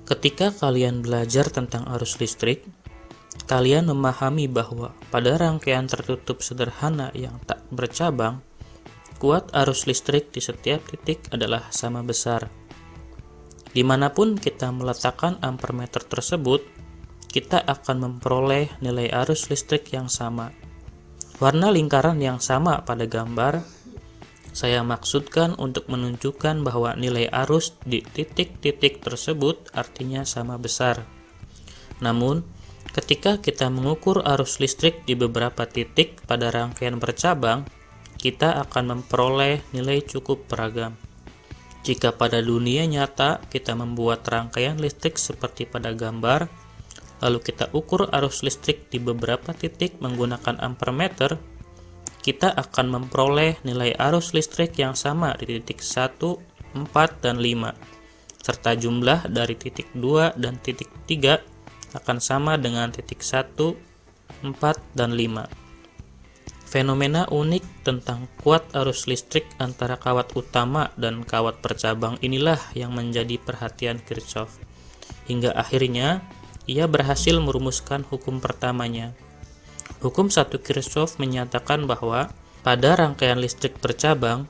Ketika kalian belajar tentang arus listrik, kalian memahami bahwa pada rangkaian tertutup sederhana yang tak bercabang, kuat arus listrik di setiap titik adalah sama besar. Dimanapun kita meletakkan ampermeter tersebut, kita akan memperoleh nilai arus listrik yang sama. Warna lingkaran yang sama pada gambar saya maksudkan untuk menunjukkan bahwa nilai arus di titik-titik tersebut artinya sama besar. Namun, ketika kita mengukur arus listrik di beberapa titik pada rangkaian bercabang, kita akan memperoleh nilai cukup beragam. Jika pada dunia nyata kita membuat rangkaian listrik seperti pada gambar, lalu kita ukur arus listrik di beberapa titik menggunakan ampermeter, kita akan memperoleh nilai arus listrik yang sama di titik 1, 4, dan 5, serta jumlah dari titik 2 dan titik 3 akan sama dengan titik 1, 4, dan 5. Fenomena unik tentang kuat arus listrik antara kawat utama dan kawat bercabang inilah yang menjadi perhatian Kirchhoff. Hingga akhirnya, ia berhasil merumuskan hukum pertamanya. Hukum 1 Kirchhoff menyatakan bahwa pada rangkaian listrik bercabang,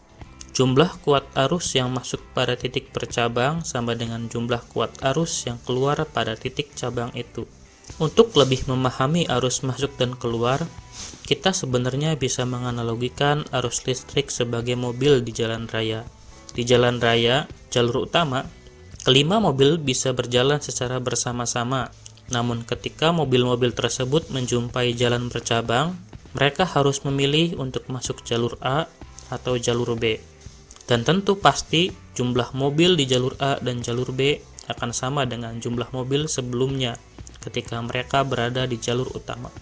jumlah kuat arus yang masuk pada titik bercabang sama dengan jumlah kuat arus yang keluar pada titik cabang itu. Untuk lebih memahami arus masuk dan keluar, kita sebenarnya bisa menganalogikan arus listrik sebagai mobil di jalan raya. Di jalan raya, jalur utama, kelima mobil bisa berjalan secara bersama-sama. Namun ketika mobil-mobil tersebut menjumpai jalan bercabang, mereka harus memilih untuk masuk jalur A atau jalur B. Dan tentu pasti jumlah mobil di jalur A dan jalur B akan sama dengan jumlah mobil sebelumnya ketika mereka berada di jalur utama.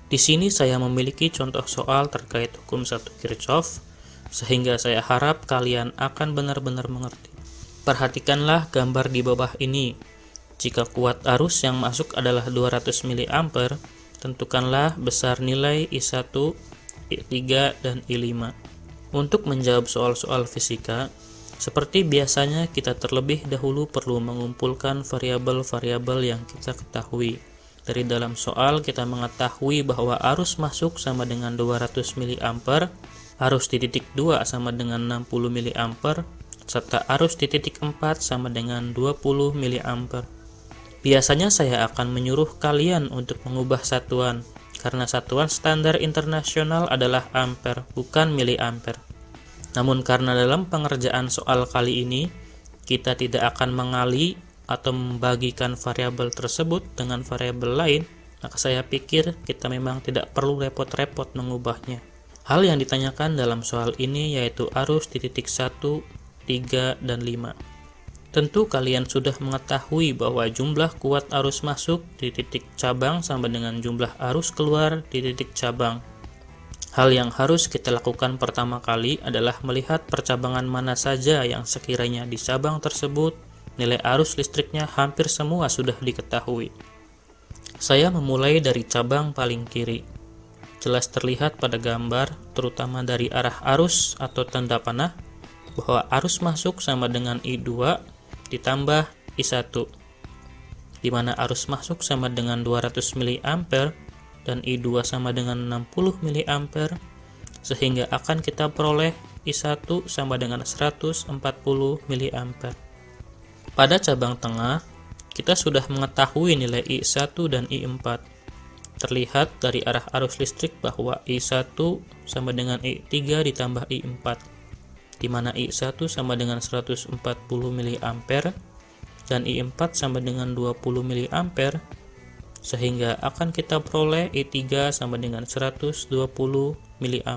Di sini saya memiliki contoh soal terkait hukum 1 Kirchhoff, sehingga saya harap kalian akan benar-benar mengerti. Perhatikanlah gambar di bawah ini. Jika kuat arus yang masuk adalah 200 mA, tentukanlah besar nilai I1, I3, dan I5. Untuk menjawab soal-soal fisika, seperti biasanya kita terlebih dahulu perlu mengumpulkan variabel-variabel yang kita ketahui. Dari dalam soal kita mengetahui bahwa arus masuk sama dengan 200 mA, arus di titik 2 sama dengan 60 mA, serta arus di titik 4 sama dengan 20 mA. Biasanya saya akan menyuruh kalian untuk mengubah satuan, karena satuan standar internasional adalah ampere, bukan miliampere. Namun karena dalam pengerjaan soal kali ini, kita tidak akan mengali atau membagikan variabel tersebut dengan variabel lain, maka saya pikir kita memang tidak perlu repot-repot mengubahnya. Hal yang ditanyakan dalam soal ini yaitu arus di titik 1, 3, dan 5. Tentu kalian sudah mengetahui bahwa jumlah kuat arus masuk di titik cabang sama dengan jumlah arus keluar di titik cabang. Hal yang harus kita lakukan pertama kali adalah melihat percabangan mana saja yang sekiranya di cabang tersebut nilai arus listriknya hampir semua sudah diketahui. Saya memulai dari cabang paling kiri. Jelas terlihat pada gambar, terutama dari arah arus atau tanda panah, bahwa arus masuk sama dengan I2 ditambah I1, di mana arus masuk sama dengan 200 mA dan I2 sama dengan 60 mA, sehingga akan kita peroleh I1 sama dengan 140 mA. Pada cabang tengah, kita sudah mengetahui nilai I1 dan I4. Terlihat dari arah arus listrik bahwa I1 sama dengan I3 ditambah I4, di mana I1 sama dengan 140 mA dan I4 sama dengan 20 mA, sehingga akan kita peroleh I3 sama dengan 120 mA.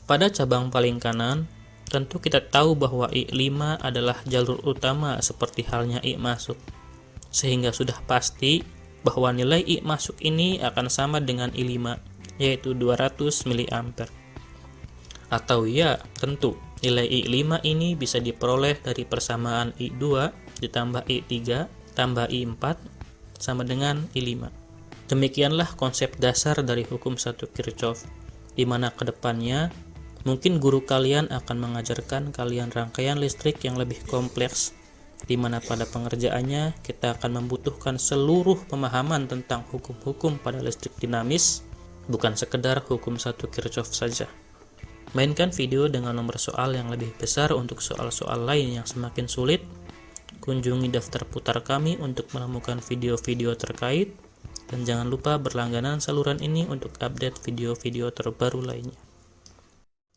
Pada cabang paling kanan, tentu kita tahu bahwa I5 adalah jalur utama seperti halnya I masuk, sehingga sudah pasti bahwa nilai I masuk ini akan sama dengan I5, yaitu 200 mA. Atau ya, tentu, nilai I5 ini bisa diperoleh dari persamaan I2 ditambah I3 tambah I4 sama dengan I5. Demikianlah konsep dasar dari hukum 1 Kirchhoff, di mana kedepannya mungkin guru kalian akan mengajarkan kalian rangkaian listrik yang lebih kompleks di mana pada pengerjaannya kita akan membutuhkan seluruh pemahaman tentang hukum-hukum pada listrik dinamis, bukan sekedar hukum satu Kirchhoff saja. Mainkan video dengan nomor soal yang lebih besar untuk soal-soal lain yang semakin sulit. Kunjungi daftar putar kami untuk menemukan video-video terkait, dan jangan lupa berlangganan saluran ini untuk update video-video terbaru lainnya.